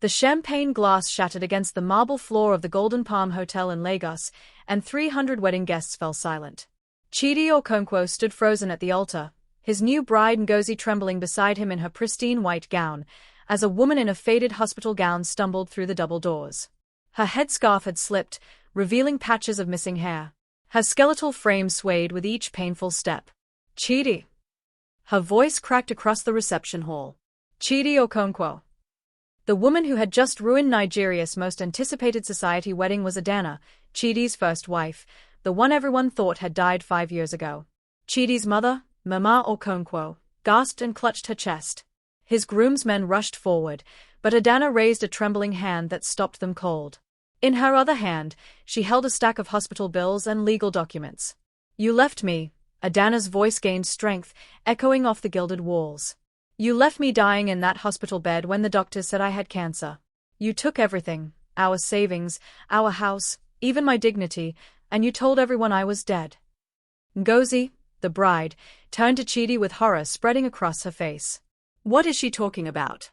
The champagne glass shattered against the marble floor of the Golden Palm Hotel in Lagos, and 300 wedding guests fell silent. Chidi Okonkwo stood frozen at the altar, his new bride Ngozi trembling beside him in her pristine white gown, as a woman in a faded hospital gown stumbled through the double doors. Her headscarf had slipped, revealing patches of missing hair. Her skeletal frame swayed with each painful step. Chidi. Her voice cracked across the reception hall. Chidi Okonkwo. The woman who had just ruined Nigeria's most anticipated society wedding was Adanna, Chidi's first wife, the one everyone thought had died 5 years ago. Chidi's mother, Mama Okonkwo, gasped and clutched her chest. His groomsmen rushed forward, but Adanna raised a trembling hand that stopped them cold. In her other hand, she held a stack of hospital bills and legal documents. You left me, Adanna's voice gained strength, echoing off the gilded walls. You left me dying in that hospital bed when the doctors said I had cancer. You took everything, our savings, our house, even my dignity, and you told everyone I was dead. Ngozi, the bride, turned to Chidi with horror spreading across her face. What is she talking about?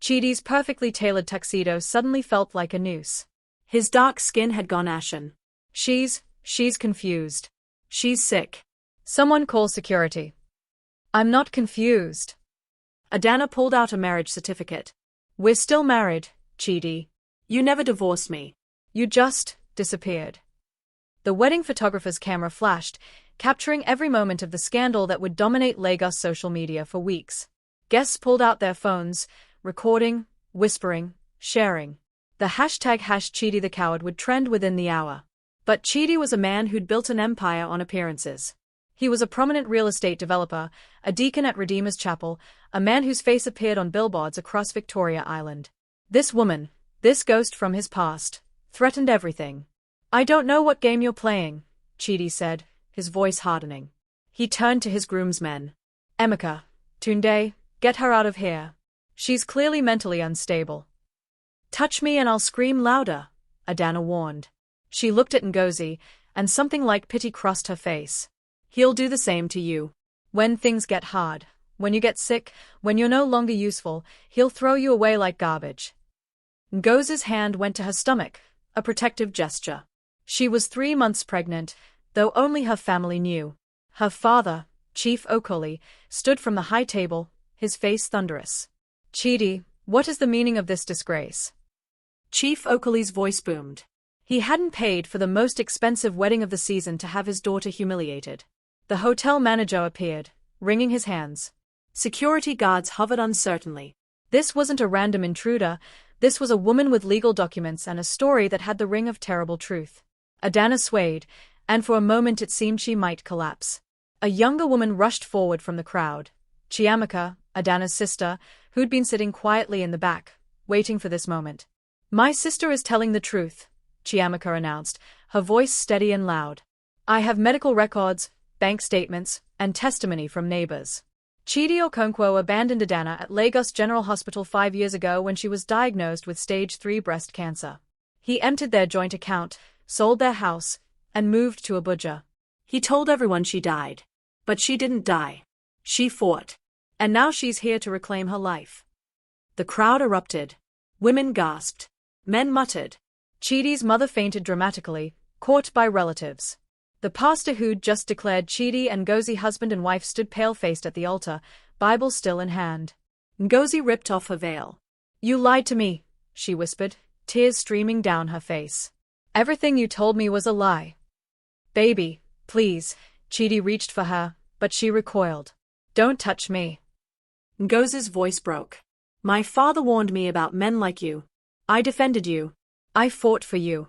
Chidi's perfectly tailored tuxedo suddenly felt like a noose. His dark skin had gone ashen. She's confused. She's sick. Someone call security. I'm not confused. Adanna pulled out a marriage certificate. We're still married, Chidi. You never divorced me. You just disappeared. The wedding photographer's camera flashed, capturing every moment of the scandal that would dominate Lagos social media for weeks. Guests pulled out their phones, recording, whispering, sharing. The hashtag #Chidi the Coward would trend within the hour. But Chidi was a man who'd built an empire on appearances. He was a prominent real estate developer, a deacon at Redeemer's Chapel, a man whose face appeared on billboards across Victoria Island. This woman, this ghost from his past, threatened everything. I don't know what game you're playing, Chidi said, his voice hardening. He turned to his groomsmen. Emeka, Tunde, get her out of here. She's clearly mentally unstable. Touch me and I'll scream louder, Adanna warned. She looked at Ngozi, and something like pity crossed her face. He'll do the same to you. When things get hard, when you get sick, when you're no longer useful, he'll throw you away like garbage. Ngozi's hand went to her stomach, a protective gesture. She was 3 months pregnant, though only her family knew. Her father, Chief Okoli, stood from the high table, his face thunderous. Chidi, what is the meaning of this disgrace? Chief Okoli's voice boomed. He hadn't paid for the most expensive wedding of the season to have his daughter humiliated. The hotel manager appeared, wringing his hands. Security guards hovered uncertainly. This wasn't a random intruder, this was a woman with legal documents and a story that had the ring of terrible truth. Adanna swayed, and for a moment it seemed she might collapse. A younger woman rushed forward from the crowd. Chiamaka, Adanna's sister, who'd been sitting quietly in the back, waiting for this moment. My sister is telling the truth, Chiamaka announced, her voice steady and loud. I have medical records, bank statements, and testimony from neighbors. Chidi Okonkwo abandoned Adanna at Lagos General Hospital 5 years ago when she was diagnosed with stage 3 breast cancer. He emptied their joint account, sold their house, and moved to Abuja. He told everyone she died. But she didn't die. She fought. And now she's here to reclaim her life. The crowd erupted. Women gasped. Men muttered. Chidi's mother fainted dramatically, caught by relatives. The pastor who'd just declared Chidi and Ngozi husband and wife stood pale-faced at the altar, Bible still in hand. Ngozi ripped off her veil. You lied to me, she whispered, tears streaming down her face. Everything you told me was a lie. Baby, please, Chidi reached for her, but she recoiled. Don't touch me. Ngozi's voice broke. My father warned me about men like you. I defended you. I fought for you.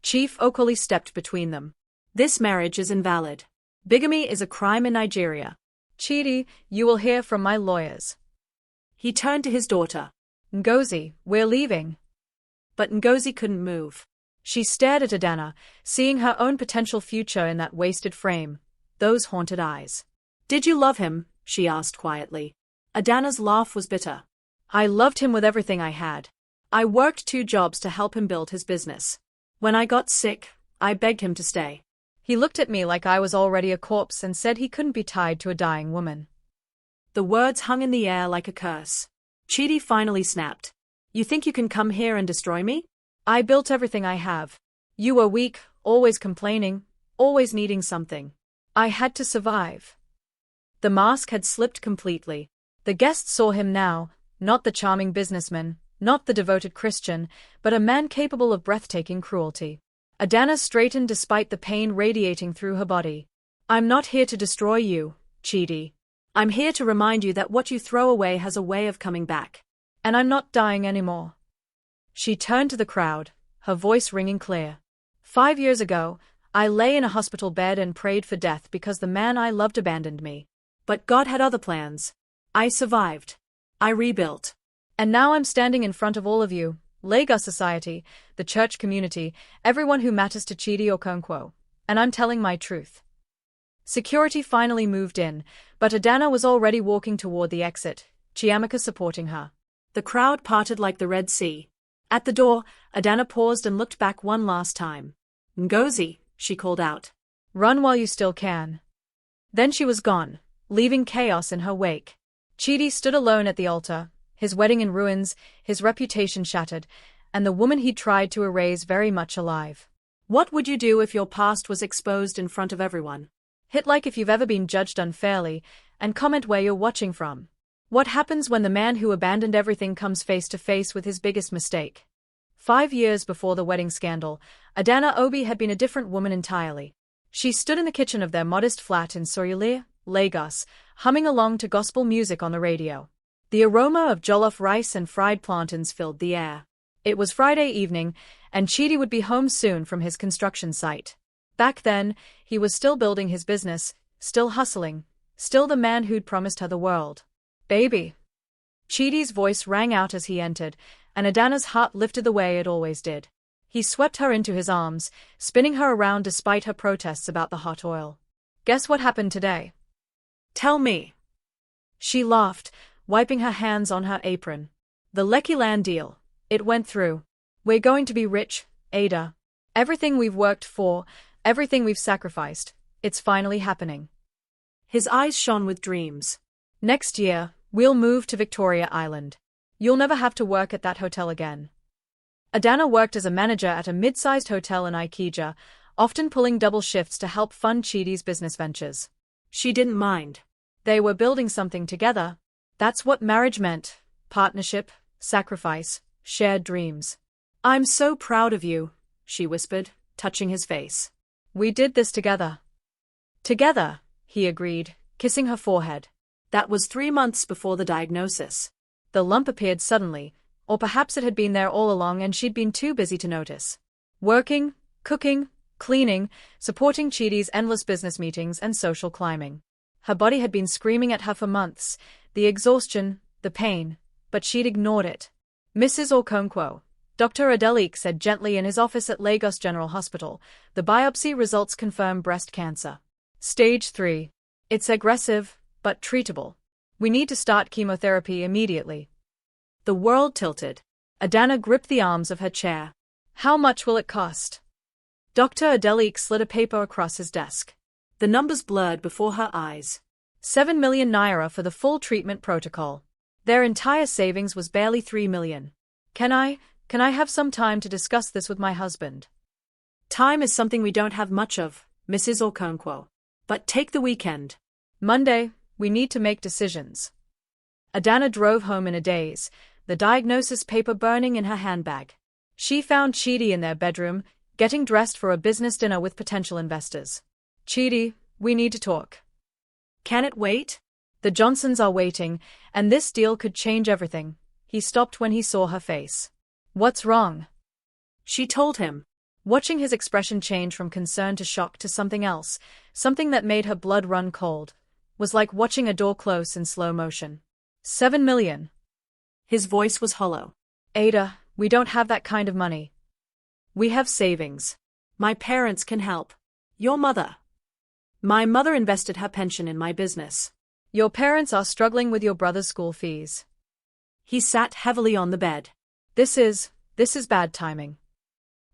Chief Okoli stepped between them. This marriage is invalid. Bigamy is a crime in Nigeria. Chidi, you will hear from my lawyers. He turned to his daughter. Ngozi, we're leaving. But Ngozi couldn't move. She stared at Adanna, seeing her own potential future in that wasted frame, those haunted eyes. Did you love him? She asked quietly. Adanna's laugh was bitter. I loved him with everything I had. I worked 2 jobs to help him build his business. When I got sick, I begged him to stay. He looked at me like I was already a corpse and said he couldn't be tied to a dying woman. The words hung in the air like a curse. Chidi finally snapped. You think you can come here and destroy me? I built everything I have. You were weak, always complaining, always needing something. I had to survive. The mask had slipped completely. The guests saw him now, not the charming businessman, not the devoted Christian, but a man capable of breathtaking cruelty. Adanna straightened despite the pain radiating through her body. I'm not here to destroy you, Chidi. I'm here to remind you that what you throw away has a way of coming back. And I'm not dying anymore. She turned to the crowd, her voice ringing clear. 5 years ago, I lay in a hospital bed and prayed for death because the man I loved abandoned me. But God had other plans. I survived. I rebuilt. And now I'm standing in front of all of you, Lagos society, the church community, everyone who matters to Chidi Okonkwo, and I'm telling my truth. Security finally moved in, but Adanna was already walking toward the exit, Chiamaka supporting her. The crowd parted like the Red Sea. At the door, Adanna paused and looked back one last time. Ngozi, she called out. Run while you still can. Then she was gone, leaving chaos in her wake. Chidi stood alone at the altar, his wedding in ruins, his reputation shattered, and the woman he'd tried to erase very much alive. What would you do if your past was exposed in front of everyone? Hit like if you've ever been judged unfairly, and comment where you're watching from. What happens when the man who abandoned everything comes face to face with his biggest mistake? 5 years before the wedding scandal, Adanna Obi had been a different woman entirely. She stood in the kitchen of their modest flat in Surulere, Lagos, humming along to gospel music on the radio. The aroma of jollof rice and fried plantains filled the air. It was Friday evening, and Chidi would be home soon from his construction site. Back then, he was still building his business, still hustling, still the man who'd promised her the world. Baby. Chidi's voice rang out as he entered, and Adanna's heart lifted the way it always did. He swept her into his arms, spinning her around despite her protests about the hot oil. Guess what happened today? Tell me. She laughed, wiping her hands on her apron. The Lekkiland deal. It went through. We're going to be rich, Ada. Everything we've worked for, everything we've sacrificed, it's finally happening. His eyes shone with dreams. Next year, we'll move to Victoria Island. You'll never have to work at that hotel again. Adanna worked as a manager at a mid-sized hotel in Ikeja, often pulling double shifts to help fund Chidi's business ventures. She didn't mind. They were building something together. That's what marriage meant. Partnership, sacrifice, shared dreams. I'm so proud of you, she whispered, touching his face. We did this together. Together, he agreed, kissing her forehead. That was 3 months before the diagnosis. The lump appeared suddenly, or perhaps it had been there all along and she'd been too busy to notice. Working, cooking, cleaning, supporting Chidi's endless business meetings and social climbing. Her body had been screaming at her for months, the exhaustion, the pain, but she'd ignored it. Mrs. Okonkwo, Dr. Adelik said gently in his office at Lagos General Hospital, the biopsy results confirm breast cancer. Stage 3. It's aggressive, but treatable. We need to start chemotherapy immediately. The world tilted. Adanna gripped the arms of her chair. How much will it cost? Dr. Adelik slid a paper across his desk. The numbers blurred before her eyes. 7 million naira for the full treatment protocol. Their entire savings was barely 3 million. Can I have some time to discuss this with my husband? Time is something we don't have much of, Mrs. Okonkwo. But take the weekend. Monday, we need to make decisions. Adanna drove home in a daze, the diagnosis paper burning in her handbag. She found Chidi in their bedroom, getting dressed for a business dinner with potential investors. Chidi, we need to talk. Can it wait? The Johnsons are waiting, and this deal could change everything. He stopped when he saw her face. What's wrong? She told him. Watching his expression change from concern to shock to something else, something that made her blood run cold, was like watching a door close in slow motion. 7 million. His voice was hollow. Ada, we don't have that kind of money. We have savings. My parents can help. Your mother. My mother invested her pension in my business. Your parents are struggling with your brother's school fees. He sat heavily on the bed. This is bad timing.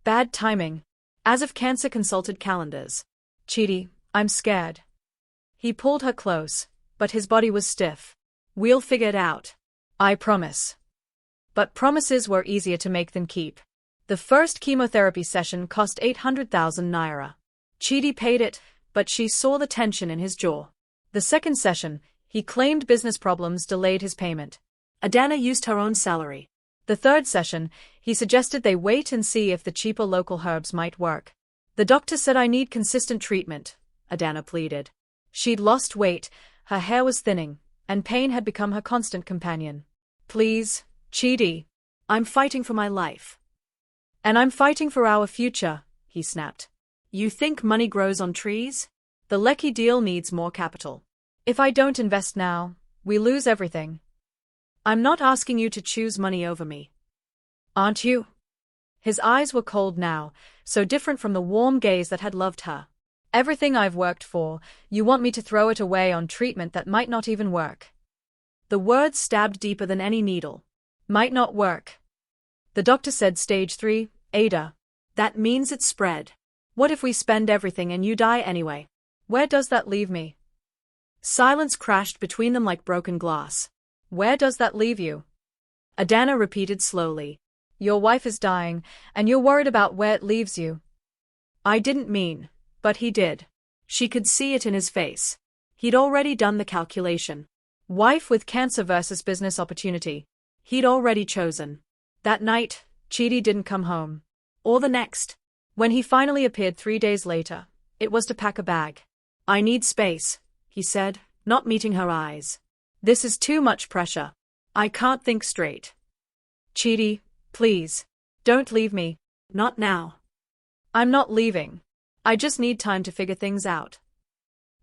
Bad timing. As if cancer consulted calendars. Chidi, I'm scared. He pulled her close, but his body was stiff. We'll figure it out. I promise. But promises were easier to make than keep. The first chemotherapy session cost 800,000 naira. Chidi paid it, but she saw the tension in his jaw. The second session, he claimed business problems delayed his payment. Adanna used her own salary. The third session, he suggested they wait and see if the cheaper local herbs might work. The doctor said I need consistent treatment, Adanna pleaded. She'd lost weight, her hair was thinning, and pain had become her constant companion. Please, Chidi. I'm fighting for my life. And I'm fighting for our future, he snapped. You think money grows on trees? The Lekki deal needs more capital. If I don't invest now, we lose everything. I'm not asking you to choose money over me. Aren't you? His eyes were cold now, so different from the warm gaze that had loved her. Everything I've worked for, you want me to throw it away on treatment that might not even work. The words stabbed deeper than any needle. Might not work. The doctor said stage 3, Ada. That means it's spread. What if we spend everything and you die anyway? Where does that leave me? Silence crashed between them like broken glass. Where does that leave you? Adanna repeated slowly. Your wife is dying, and you're worried about where it leaves you. I didn't mean, but he did. She could see it in his face. He'd already done the calculation. Wife with cancer versus business opportunity. He'd already chosen. That night, Chidi didn't come home. Or the next. When he finally appeared 3 days later, it was to pack a bag. I need space, he said, not meeting her eyes. This is too much pressure. I can't think straight. Chidi, please. Don't leave me. Not now. I'm not leaving. I just need time to figure things out.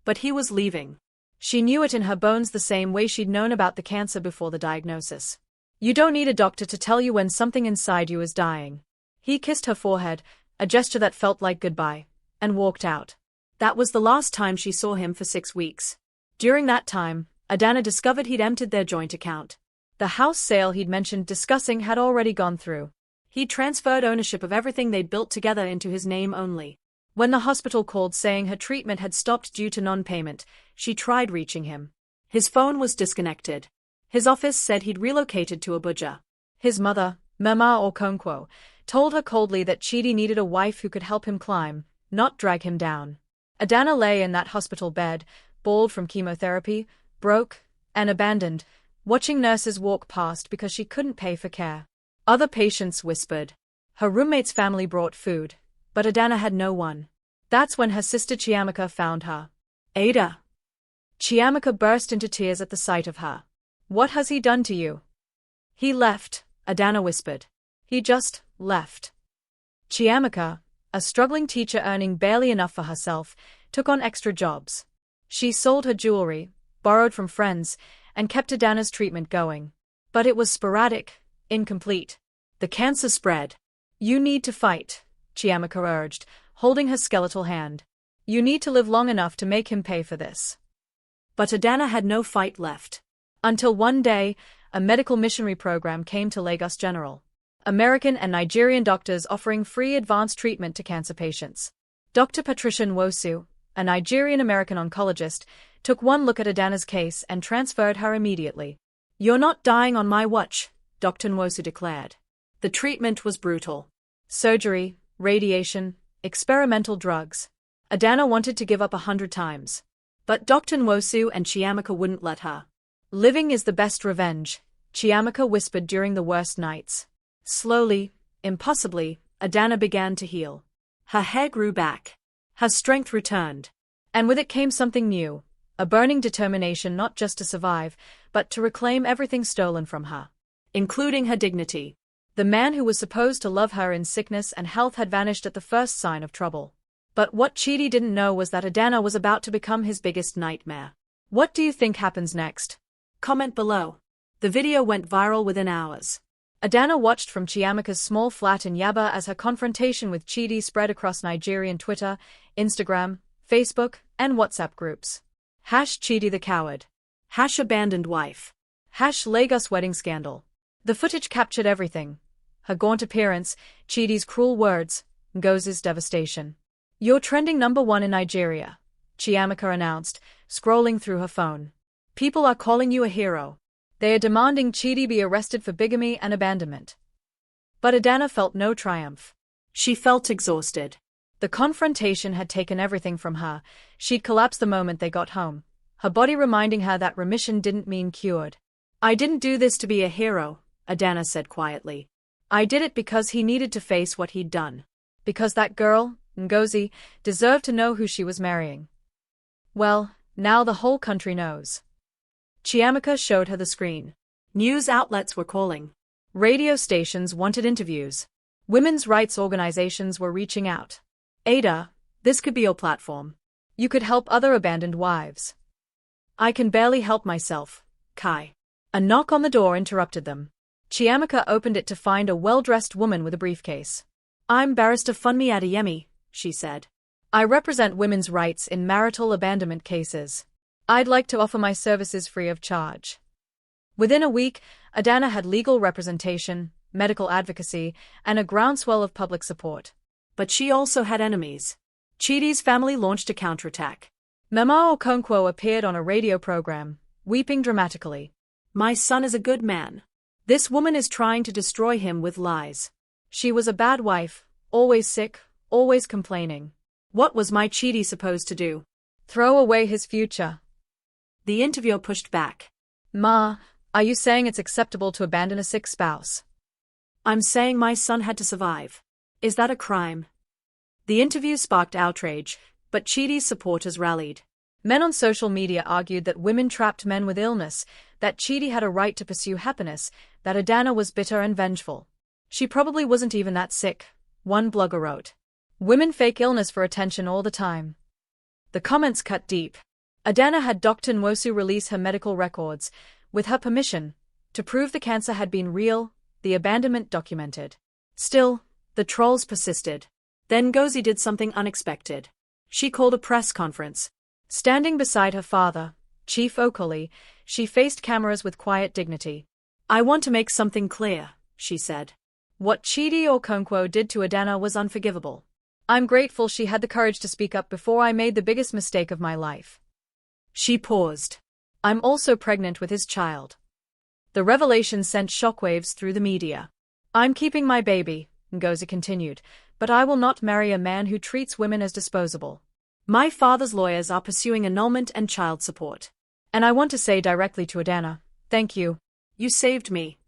But he was leaving. She knew it in her bones the same way she'd known about the cancer before the diagnosis. You don't need a doctor to tell you when something inside you is dying. He kissed her forehead, a gesture that felt like goodbye, and walked out. That was the last time she saw him for 6 weeks. During that time, Adanna discovered he'd emptied their joint account. The house sale he'd mentioned discussing had already gone through. He'd transferred ownership of everything they'd built together into his name only. When the hospital called saying her treatment had stopped due to non-payment, she tried reaching him. His phone was disconnected. His office said he'd relocated to Abuja. His mother, Mama Okonkwo, told her coldly that Chidi needed a wife who could help him climb, not drag him down. Adanna lay in that hospital bed, bald from chemotherapy, broke, and abandoned, watching nurses walk past because she couldn't pay for care. Other patients whispered. Her roommate's family brought food, but Adanna had no one. That's when her sister Chiamaka found her. Ada. Chiamaka burst into tears at the sight of her. What has he done to you? He left, Adanna whispered. He just left. Chiamaka, a struggling teacher earning barely enough for herself, took on extra jobs. She sold her jewelry, borrowed from friends, and kept Adanna's treatment going. But it was sporadic, incomplete. The cancer spread. You need to fight, Chiamaka urged, holding her skeletal hand. You need to live long enough to make him pay for this. But Adanna had no fight left. Until one day, a medical missionary program came to Lagos General. American and Nigerian doctors offering free advanced treatment to cancer patients. Dr. Patricia Nwosu, a Nigerian-American oncologist, took one look at Adanna's case and transferred her immediately. You're not dying on my watch, Dr. Nwosu declared. The treatment was brutal. Surgery, radiation, experimental drugs. Adanna wanted to give up 100 times. But Dr. Nwosu and Chiamaka wouldn't let her. Living is the best revenge, Chiamaka whispered during the worst nights. Slowly, impossibly, Adanna began to heal. Her hair grew back. Her strength returned. And with it came something new, a burning determination not just to survive, but to reclaim everything stolen from her. Including her dignity. The man who was supposed to love her in sickness and health had vanished at the first sign of trouble. But what Chidi didn't know was that Adanna was about to become his biggest nightmare. What do you think happens next? Comment below. The video went viral within hours. Adanna watched from Chiamaka's small flat in Yaba as her confrontation with Chidi spread across Nigerian Twitter, Instagram, Facebook, and WhatsApp groups. #Chidi the coward. #abandoned wife. #Lagos wedding scandal. The footage captured everything. Her gaunt appearance, Chidi's cruel words, Ngozi's devastation. You're trending #1 in Nigeria, Chiamaka announced, scrolling through her phone. People are calling you a hero. They are demanding Chidi be arrested for bigamy and abandonment. But Adanna felt no triumph. She felt exhausted. The confrontation had taken everything from her. She'd collapsed the moment they got home, her body reminding her that remission didn't mean cured. I didn't do this to be a hero, Adanna said quietly. I did it because he needed to face what he'd done. Because that girl, Ngozi, deserved to know who she was marrying. Well, now the whole country knows. Chiamaka showed her the screen. News outlets were calling. Radio stations wanted interviews. Women's rights organizations were reaching out. Ada, this could be your platform. You could help other abandoned wives. I can barely help myself, Kai. A knock on the door interrupted them. Chiamaka opened it to find a well-dressed woman with a briefcase. I'm Barrister Funmi Adeyemi, she said. I represent women's rights in marital abandonment cases. I'd like to offer my services free of charge. Within a week, Adanna had legal representation, medical advocacy, and a groundswell of public support. But she also had enemies. Chidi's family launched a counterattack. Mama Okonkwo appeared on a radio program, weeping dramatically. My son is a good man. This woman is trying to destroy him with lies. She was a bad wife, always sick, always complaining. What was my Chidi supposed to do? Throw away his future. The interviewer pushed back. Ma, are you saying it's acceptable to abandon a sick spouse? I'm saying my son had to survive. Is that a crime? The interview sparked outrage, but Chidi's supporters rallied. Men on social media argued that women trapped men with illness, that Chidi had a right to pursue happiness, that Adanna was bitter and vengeful. She probably wasn't even that sick, one blogger wrote. Women fake illness for attention all the time. The comments cut deep. Adanna had Dr. Nwosu release her medical records, with her permission, to prove the cancer had been real, the abandonment documented. Still, the trolls persisted. Then Ngozi did something unexpected. She called a press conference. Standing beside her father, Chief Okoli, she faced cameras with quiet dignity. I want to make something clear, she said. What Chidi Okonkwo did to Adanna was unforgivable. I'm grateful she had the courage to speak up before I made the biggest mistake of my life. She paused. I'm also pregnant with his child. The revelation sent shockwaves through the media. I'm keeping my baby, Ngozi continued, but I will not marry a man who treats women as disposable. My father's lawyers are pursuing annulment and child support. And I want to say directly to Adanna, thank you. You saved me.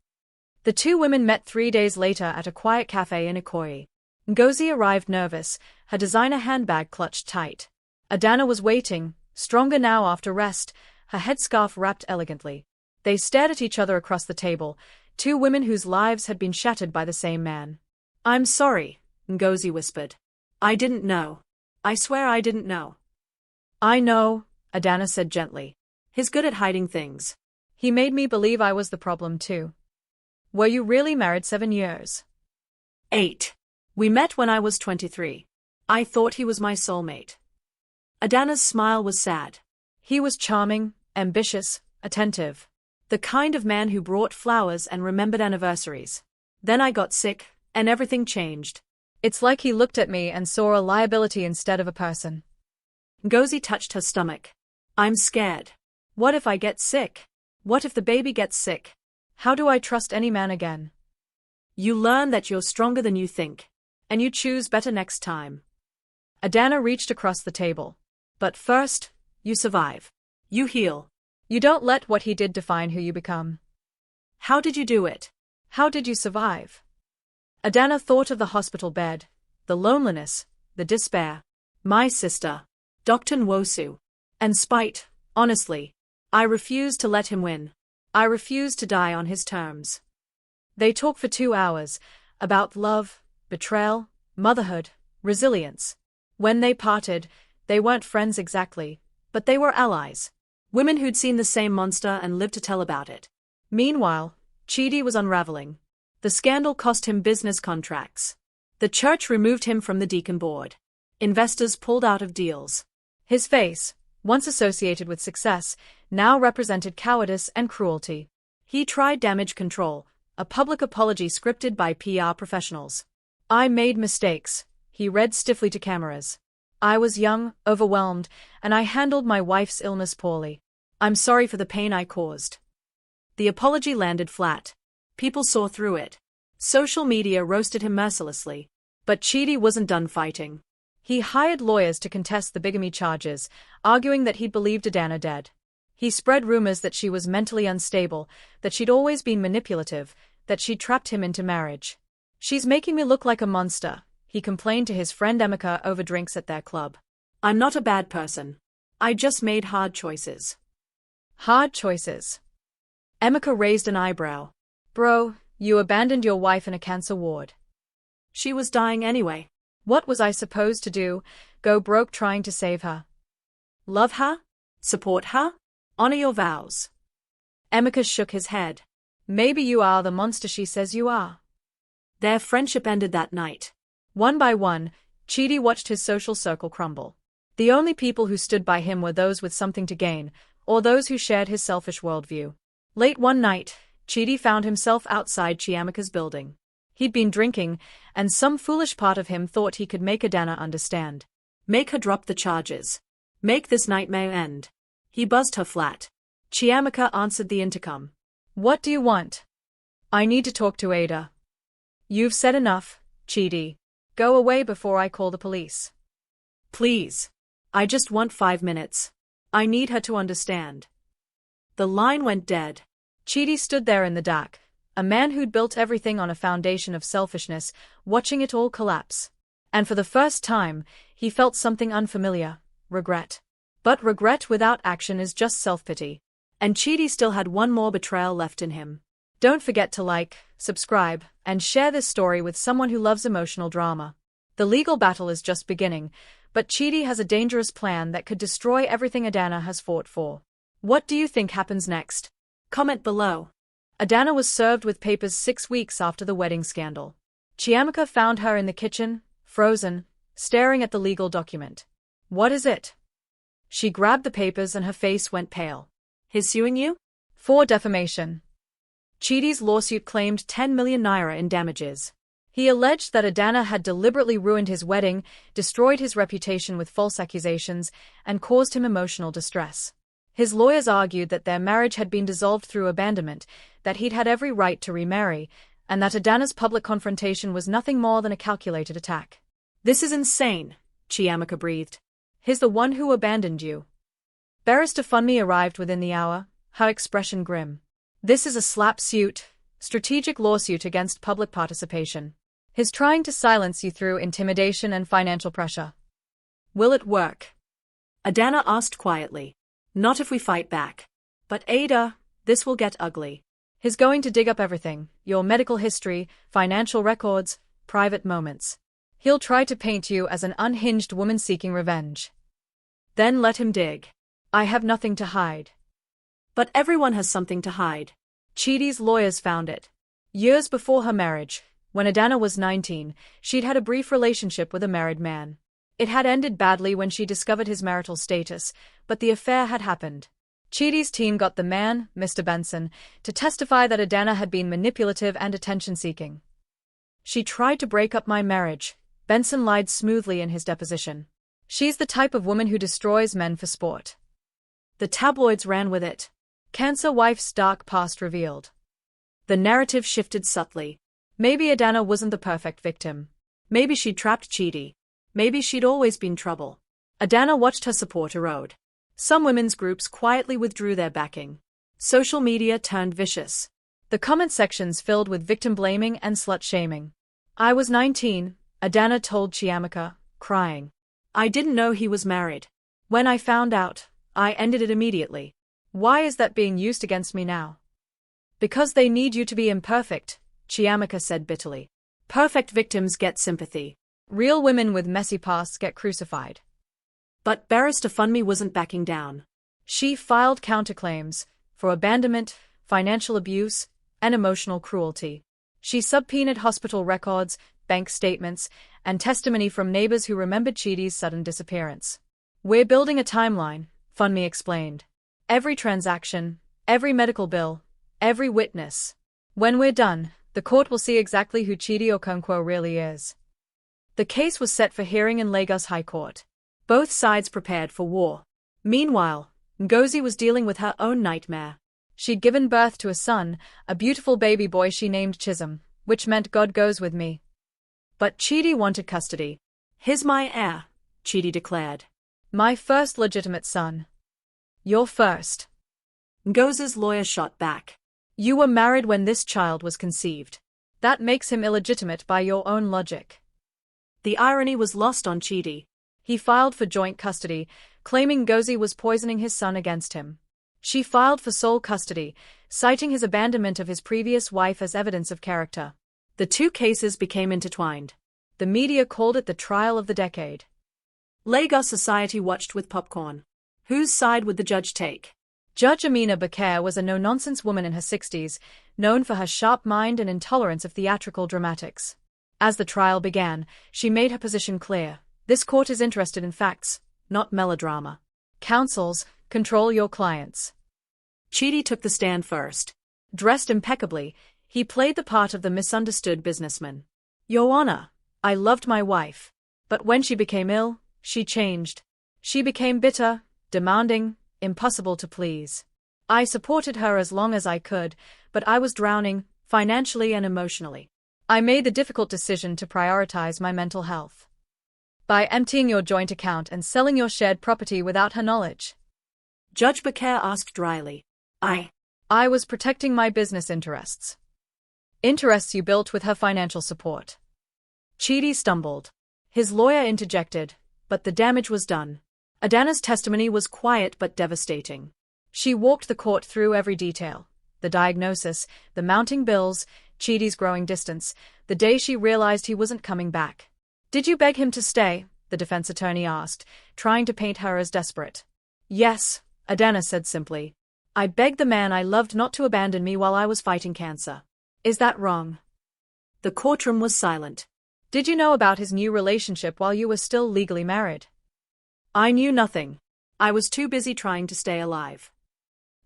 The two women met 3 days later at a quiet cafe in Ikoyi. Ngozi arrived nervous, her designer handbag clutched tight. Adanna was waiting, stronger now after rest, her headscarf wrapped elegantly. They stared at each other across the table, two women whose lives had been shattered by the same man. I'm sorry, Ngozi whispered. I didn't know. I swear I didn't know. I know, Adanna said gently. He's good at hiding things. He made me believe I was the problem too. Were you really married 7 years? 8. We met when I was 23. I thought he was my soulmate. Adanna's smile was sad. He was charming, ambitious, attentive. The kind of man who brought flowers and remembered anniversaries. Then I got sick, and everything changed. It's like he looked at me and saw a liability instead of a person. Ngozi touched her stomach. I'm scared. What if I get sick? What if the baby gets sick? How do I trust any man again? You learn that you're stronger than you think. And you choose better next time. Adanna reached across the table. But first, you survive. You heal. You don't let what he did define who you become. How did you do it? How did you survive? Adanna thought of the hospital bed, the loneliness, the despair. My sister, Dr. Nwosu. And spite, honestly. I refused to let him win. I refused to die on his terms. They talked for 2 hours, about love, betrayal, motherhood, resilience. When they parted, they weren't friends exactly, but they were allies. Women who'd seen the same monster and lived to tell about it. Meanwhile, Chidi was unraveling. The scandal cost him business contracts. The church removed him from the deacon board. Investors pulled out of deals. His face, once associated with success, now represented cowardice and cruelty. He tried damage control, a public apology scripted by PR professionals. I made mistakes, he read stiffly to cameras. I was young, overwhelmed, and I handled my wife's illness poorly. I'm sorry for the pain I caused. The apology landed flat. People saw through it. Social media roasted him mercilessly. But Chidi wasn't done fighting. He hired lawyers to contest the bigamy charges, arguing that he'd believed Adanna dead. He spread rumors that she was mentally unstable, that she'd always been manipulative, that she'd trapped him into marriage. "She's making me look like a monster," he complained to his friend Emeka over drinks at their club. "I'm not a bad person. I just made hard choices." Hard choices? Emeka raised an eyebrow. "Bro, you abandoned your wife in a cancer ward." "She was dying anyway." "What was I supposed to do? Go broke trying to save her?" "Love her? Support her? Honor your vows." Emeka shook his head. "Maybe you are the monster she says you are." Their friendship ended that night. One by one, Chidi watched his social circle crumble. The only people who stood by him were those with something to gain, or those who shared his selfish worldview. Late one night, Chidi found himself outside Chiamaka's building. He'd been drinking, and some foolish part of him thought he could make Adanna understand. Make her drop the charges. Make this nightmare end. He buzzed her flat. Chiamaka answered the intercom. "What do you want?" "I need to talk to Ada." "You've said enough, Chidi. Go away before I call the police." "Please. I just want 5 minutes. I need her to understand." The line went dead. Chidi stood there in the dark, a man who'd built everything on a foundation of selfishness, watching it all collapse. And for the first time, he felt something unfamiliar: regret. But regret without action is just self-pity. And Chidi still had one more betrayal left in him. Don't forget to like, subscribe, and share this story with someone who loves emotional drama. The legal battle is just beginning, but Chidi has a dangerous plan that could destroy everything Adanna has fought for. What do you think happens next? Comment below. Adanna was served with papers 6 weeks after the wedding scandal. Chiamaka found her in the kitchen, frozen, staring at the legal document. "What is it?" She grabbed the papers and her face went pale. "He's suing you?" "For defamation." Chidi's lawsuit claimed 10 million naira in damages. He alleged that Adanna had deliberately ruined his wedding, destroyed his reputation with false accusations, and caused him emotional distress. His lawyers argued that their marriage had been dissolved through abandonment, that he'd had every right to remarry, and that Adanna's public confrontation was nothing more than a calculated attack. "This is insane," Chiamaka breathed. "He's the one who abandoned you." Barrister Funmi arrived within the hour, her expression grim. "This is a slap suit, strategic lawsuit against public participation. He's trying to silence you through intimidation and financial pressure." "Will it work?" Adanna asked quietly. "Not if we fight back." "But Ada, this will get ugly. He's going to dig up everything: your medical history, financial records, private moments. He'll try to paint you as an unhinged woman seeking revenge." "Then let him dig. I have nothing to hide." "But everyone has something to hide." Chidi's lawyers found it. Years before her marriage, when Adanna was 19, she'd had a brief relationship with a married man. It had ended badly when she discovered his marital status, but the affair had happened. Chidi's team got the man, Mr. Benson, to testify that Adanna had been manipulative and attention-seeking. "She tried to break up my marriage," Benson lied smoothly in his deposition. "She's the type of woman who destroys men for sport." The tabloids ran with it. Cancer wife's dark past revealed. The narrative shifted subtly. Maybe Adanna wasn't the perfect victim. Maybe she'd trapped Chidi. Maybe she'd always been trouble. Adanna watched her support erode. Some women's groups quietly withdrew their backing. Social media turned vicious. The comment sections filled with victim blaming and slut-shaming. "I was 19, Adanna told Chiamaka, crying. "I didn't know he was married. When I found out, I ended it immediately. Why is that being used against me now?" "Because they need you to be imperfect," Chiamaka said bitterly. "Perfect victims get sympathy. Real women with messy pasts get crucified." But Barrister Funmi wasn't backing down. She filed counterclaims for abandonment, financial abuse, and emotional cruelty. She subpoenaed hospital records, bank statements, and testimony from neighbors who remembered Chidi's sudden disappearance. "We're building a timeline," Funmi explained. "Every transaction, every medical bill, every witness. When we're done, the court will see exactly who Chidi Okonkwo really is." The case was set for hearing in Lagos High Court. Both sides prepared for war. Meanwhile, Ngozi was dealing with her own nightmare. She'd given birth to a son, a beautiful baby boy she named Chisholm, which meant God goes with me. But Chidi wanted custody. "He's my heir," Chidi declared. My first legitimate son. Your first. Ngozi's lawyer shot back. You were married when this child was conceived. That makes him illegitimate by your own logic. The irony was lost on Chidi. He filed for joint custody, claiming Ngozi was poisoning his son against him. She filed for sole custody, citing his abandonment of his previous wife as evidence of character. The two cases became intertwined. The media called it the trial of the decade. Lagos society watched with popcorn. Whose side would the judge take? Judge Amina Bakare was a no-nonsense woman in her 60s, known for her sharp mind and intolerance of theatrical dramatics. As the trial began, she made her position clear. This court is interested in facts, not melodrama. Counsels, control your clients. Chidi took the stand first. Dressed impeccably, he played the part of the misunderstood businessman. Your Honor, I loved my wife. But when she became ill, she changed. She became bitter, demanding, impossible to please. I supported her as long as I could, but I was drowning, financially and emotionally. I made the difficult decision to prioritize my mental health. By emptying your joint account and selling your shared property without her knowledge. Judge Bakare asked dryly. I was protecting my business interests. Interests you built with her financial support. Chidi stumbled. His lawyer interjected, but the damage was done. Adanna's testimony was quiet but devastating. She walked the court through every detail. The diagnosis, the mounting bills, Chidi's growing distance, the day she realized he wasn't coming back. Did you beg him to stay? The defense attorney asked, trying to paint her as desperate. Yes, Adanna said simply. I begged the man I loved not to abandon me while I was fighting cancer. Is that wrong? The courtroom was silent. Did you know about his new relationship while you were still legally married? I knew nothing. I was too busy trying to stay alive.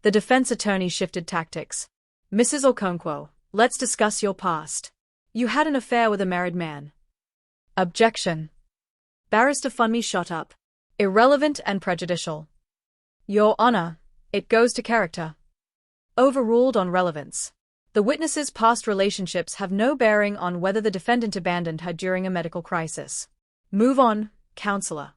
The defense attorney shifted tactics. Mrs. Okonkwo, let's discuss your past. You had an affair with a married man. Objection. Barrister Funmi shot up. Irrelevant and prejudicial. Your Honor, it goes to character. Overruled on relevance. The witness's past relationships have no bearing on whether the defendant abandoned her during a medical crisis. Move on, counselor.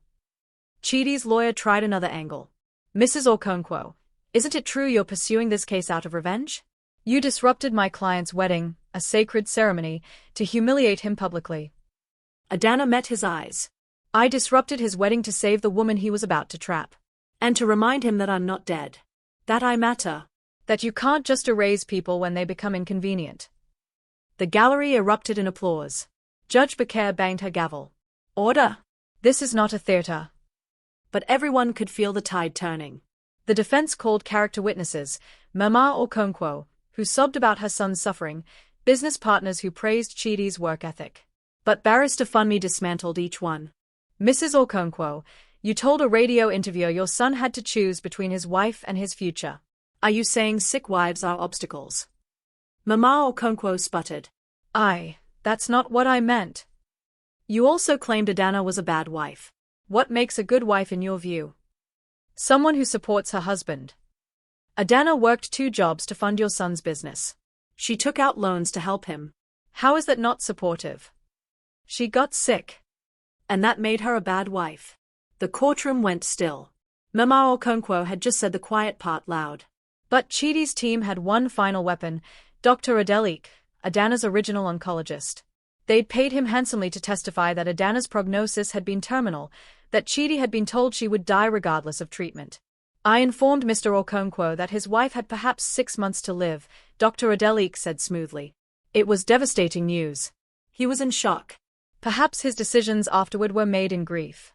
Chidi's lawyer tried another angle. Mrs. Okonkwo, isn't it true you're pursuing this case out of revenge? You disrupted my client's wedding, a sacred ceremony, to humiliate him publicly. Adanna met his eyes. I disrupted his wedding to save the woman he was about to trap. And to remind him that I'm not dead. That I matter. That you can't just erase people when they become inconvenient. The gallery erupted in applause. Judge Bakare banged her gavel. Order! This is not a theater. But everyone could feel the tide turning. The defense called character witnesses, Mama Okonkwo, who sobbed about her son's suffering, business partners who praised Chidi's work ethic. But Barrister Funmi dismantled each one. Mrs. Okonkwo, you told a radio interviewer your son had to choose between his wife and his future. Are you saying sick wives are obstacles? Mama Okonkwo sputtered. That's not what I meant. You also claimed Adanna was a bad wife. What makes a good wife in your view? Someone who supports her husband. Adanna worked 2 jobs to fund your son's business. She took out loans to help him. How is that not supportive? She got sick. And that made her a bad wife. The courtroom went still. Mama Okonkwo had just said the quiet part loud. But Chidi's team had one final weapon, Dr. Adelik, Adanna's original oncologist. They'd paid him handsomely to testify that Adanna's prognosis had been terminal, that Chidi had been told she would die regardless of treatment. I informed Mr. Okonkwo that his wife had perhaps 6 months to live, Dr. Adelik said smoothly. It was devastating news. He was in shock. Perhaps his decisions afterward were made in grief.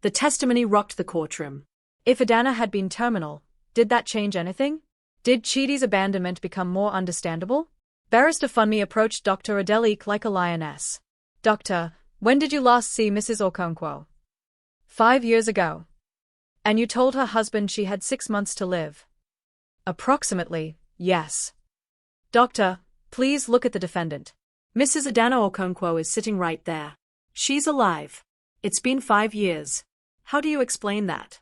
The testimony rocked the courtroom. If Adanna had been terminal, did that change anything? Did Chidi's abandonment become more understandable? Barrister Funmi approached Dr. Adelik like a lioness. Doctor, when did you last see Mrs. Okonkwo? 5 years ago. And you told her husband she had 6 months to live? Approximately, yes. Doctor, please look at the defendant. Mrs. Adanna Okonkwo is sitting right there. She's alive. It's been 5 years. How do you explain that?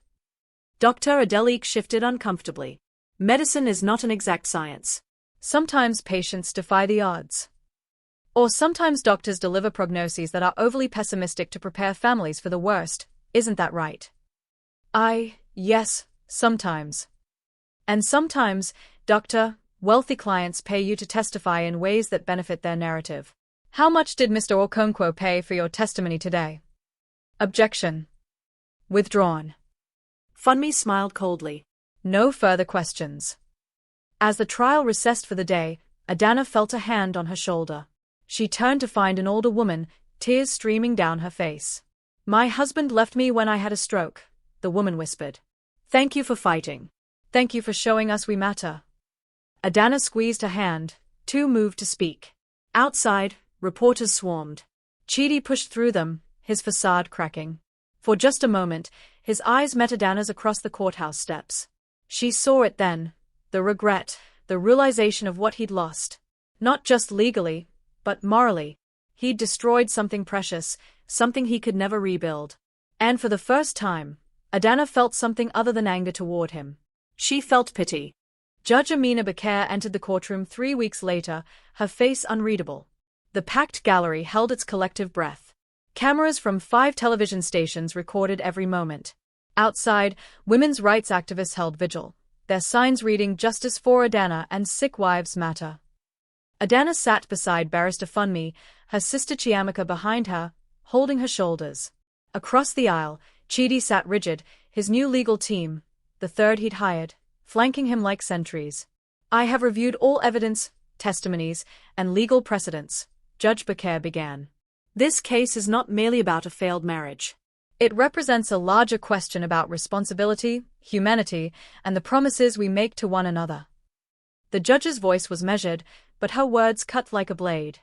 Dr. Adelik shifted uncomfortably. Medicine is not an exact science. Sometimes patients defy the odds. Or sometimes doctors deliver prognoses that are overly pessimistic to prepare families for the worst, isn't that right? Yes, sometimes. And sometimes, Doctor, wealthy clients pay you to testify in ways that benefit their narrative. How much did Mr. Okonkwo pay for your testimony today? Objection. Withdrawn. Funmi smiled coldly. No further questions. As the trial recessed for the day, Adanna felt a hand on her shoulder. She turned to find an older woman, tears streaming down her face. My husband left me when I had a stroke, the woman whispered. Thank you for fighting. Thank you for showing us we matter. Adanna squeezed her hand, too moved to speak. Outside, reporters swarmed. Chidi pushed through them, his facade cracking. For just a moment, his eyes met Adanna's across the courthouse steps. She saw it then, the regret, the realization of what he'd lost. Not just legally, but morally. He'd destroyed something precious, something he could never rebuild. And for the first time, Adanna felt something other than anger toward him. She felt pity. Judge Amina Bakir entered the courtroom 3 weeks later, her face unreadable. The packed gallery held its collective breath. Cameras from 5 television stations recorded every moment. Outside, women's rights activists held vigil, their signs reading "Justice for Adanna" and "Sick Wives Matter." Adanna sat beside Barrister Funmi, her sister Chiamaka behind her, holding her shoulders. Across the aisle, Chidi sat rigid, his new legal team, the third he'd hired, flanking him like sentries. I have reviewed all evidence, testimonies, and legal precedents, Judge Bakir began. This case is not merely about a failed marriage. It represents a larger question about responsibility, humanity, and the promises we make to one another. The judge's voice was measured, but her words cut like a blade.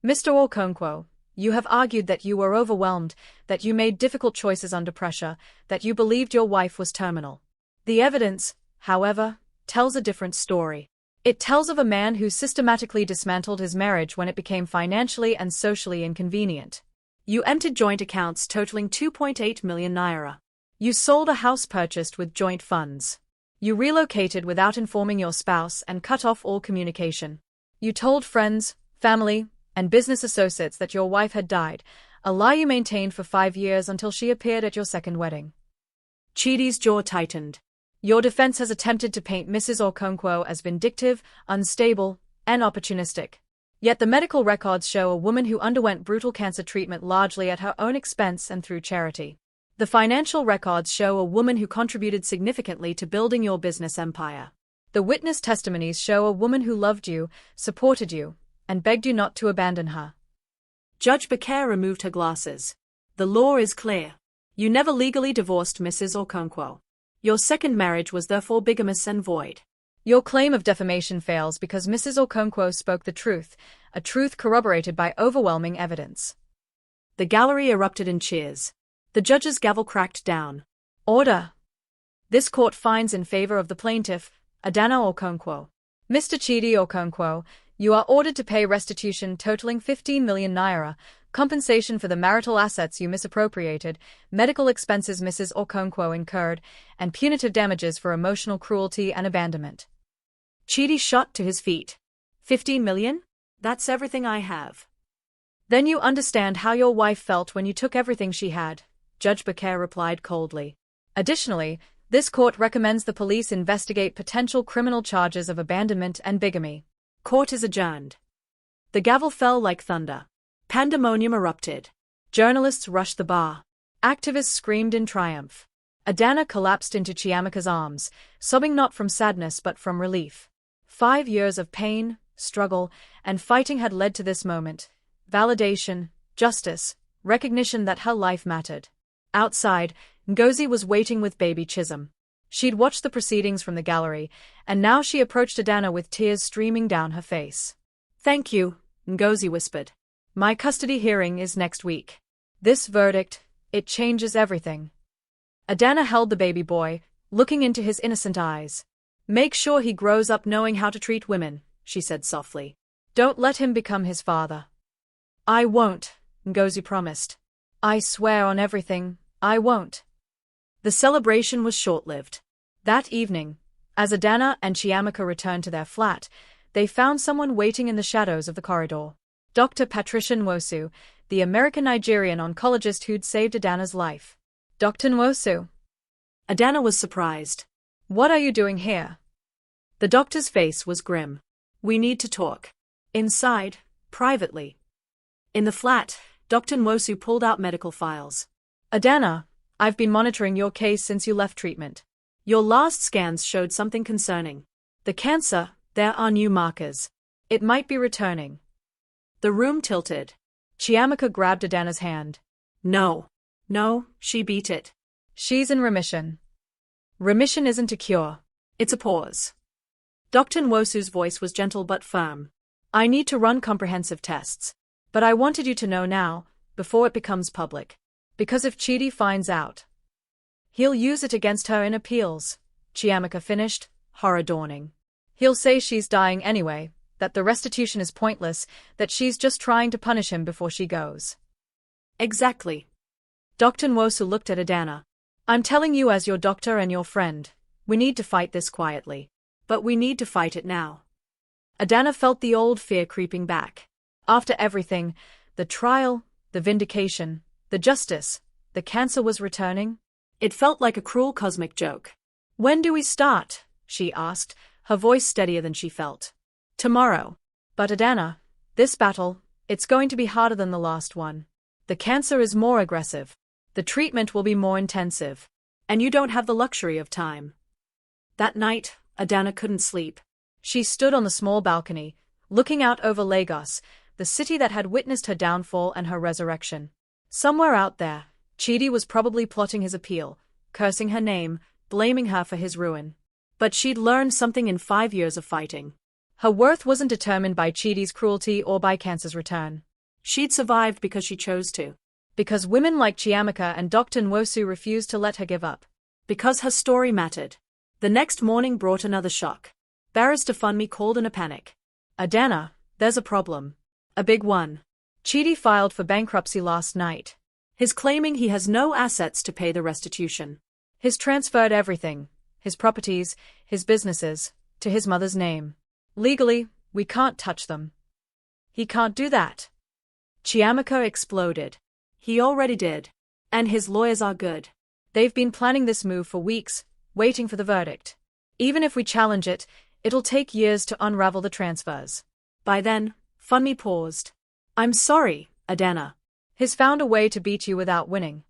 Mr. Okonkwo, you have argued that you were overwhelmed, that you made difficult choices under pressure, that you believed your wife was terminal. The evidence, however, tells a different story. It tells of a man who systematically dismantled his marriage when it became financially and socially inconvenient. You emptied joint accounts totaling 2.8 million naira. You sold a house purchased with joint funds. You relocated without informing your spouse and cut off all communication. You told friends, family, and business associates that your wife had died, a lie you maintained for 5 years until she appeared at your second wedding. Chidi's jaw tightened. Your defense has attempted to paint Mrs. Okonkwo as vindictive, unstable, and opportunistic. Yet the medical records show a woman who underwent brutal cancer treatment largely at her own expense and through charity. The financial records show a woman who contributed significantly to building your business empire. The witness testimonies show a woman who loved you, supported you, and begged you not to abandon her. Judge Bakir removed her glasses. The law is clear. You never legally divorced Mrs. Okonkwo. Your second marriage was therefore bigamous and void. Your claim of defamation fails because Mrs. Okonkwo spoke the truth, a truth corroborated by overwhelming evidence. The gallery erupted in cheers. The judge's gavel cracked down. Order. This court finds in favor of the plaintiff, Adanna Okonkwo. Mr. Chidi Okonkwo, you are ordered to pay restitution totaling 15 million naira, compensation for the marital assets you misappropriated, medical expenses Mrs. Okonkwo incurred, and punitive damages for emotional cruelty and abandonment. Chidi shot to his feet. 15 million? That's everything I have. Then you understand how your wife felt when you took everything she had, Judge Bakir replied coldly. Additionally, this court recommends the police investigate potential criminal charges of abandonment and bigamy. Court is adjourned. The gavel fell like thunder. Pandemonium erupted. Journalists rushed the bar. Activists screamed in triumph. Adanna collapsed into Chiamaka's arms, sobbing not from sadness but from relief. 5 years of pain, struggle, and fighting had led to this moment. Validation, justice, recognition that her life mattered. Outside, Ngozi was waiting with baby Chisholm. She'd watched the proceedings from the gallery, and now she approached Adanna with tears streaming down her face. Thank you, Ngozi whispered. My custody hearing is next week. This verdict, it changes everything. Adanna held the baby boy, looking into his innocent eyes. Make sure he grows up knowing how to treat women, she said softly. Don't let him become his father. I won't, Ngozi promised. I swear on everything, I won't. The celebration was short-lived. That evening, As Adanna and Chiamaka returned to their flat, they found someone waiting in the shadows of the corridor. Dr. Patricia Nwosu, the American Nigerian oncologist who'd saved Adanna's life. Dr. Nwosu. Adanna was surprised. What are you doing here? The doctor's face was grim. We need to talk. Inside, privately. In the flat, Dr. Nwosu pulled out medical files. Adanna, I've been monitoring your case since you left treatment. Your last scans showed something concerning. The cancer, there are new markers. It might be returning. The room tilted. Chiamaka grabbed Adanna's hand. No, she beat it. She's in remission. Remission isn't a cure. It's a pause. Dr. Nwosu's voice was gentle but firm. I need to run comprehensive tests. But I wanted you to know now, before it becomes public. Because if Chidi finds out, he'll use it against her in appeals. Chiamaka finished, horror dawning. He'll say she's dying anyway, that the restitution is pointless, that she's just trying to punish him before she goes. Exactly. Dr. Nwosu looked at Adanna. I'm telling you as your doctor and your friend, we need to fight this quietly. But we need to fight it now. Adanna felt the old fear creeping back. After everything, the trial, the vindication, the justice, the cancer was returning. It felt like a cruel cosmic joke. When do we start? She asked, her voice steadier than she felt. Tomorrow. But Adanna, this battle, it's going to be harder than the last one. The cancer is more aggressive. The treatment will be more intensive. And you don't have the luxury of time. That night, Adanna couldn't sleep. She stood on the small balcony, looking out over Lagos, the city that had witnessed her downfall and her resurrection. Somewhere out there, Chidi was probably plotting his appeal, cursing her name, blaming her for his ruin. But she'd learned something in 5 years of fighting. Her worth wasn't determined by Chidi's cruelty or by cancer's return. She'd survived because she chose to. Because women like Chiamaka and Dr. Nwosu refused to let her give up. Because her story mattered. The next morning brought another shock. Barrister Funmi called in a panic. Adanna, there's a problem. A big one. Chidi filed for bankruptcy last night. He's claiming he has no assets to pay the restitution. He's transferred everything, his properties, his businesses, to his mother's name. Legally, we can't touch them. He can't do that. Chiamaka exploded. He already did. And his lawyers are good. They've been planning this move for weeks, waiting for the verdict. Even if we challenge it, it'll take years to unravel the transfers. By then, Funmi paused. I'm sorry, Adanna. He's found a way to beat you without winning.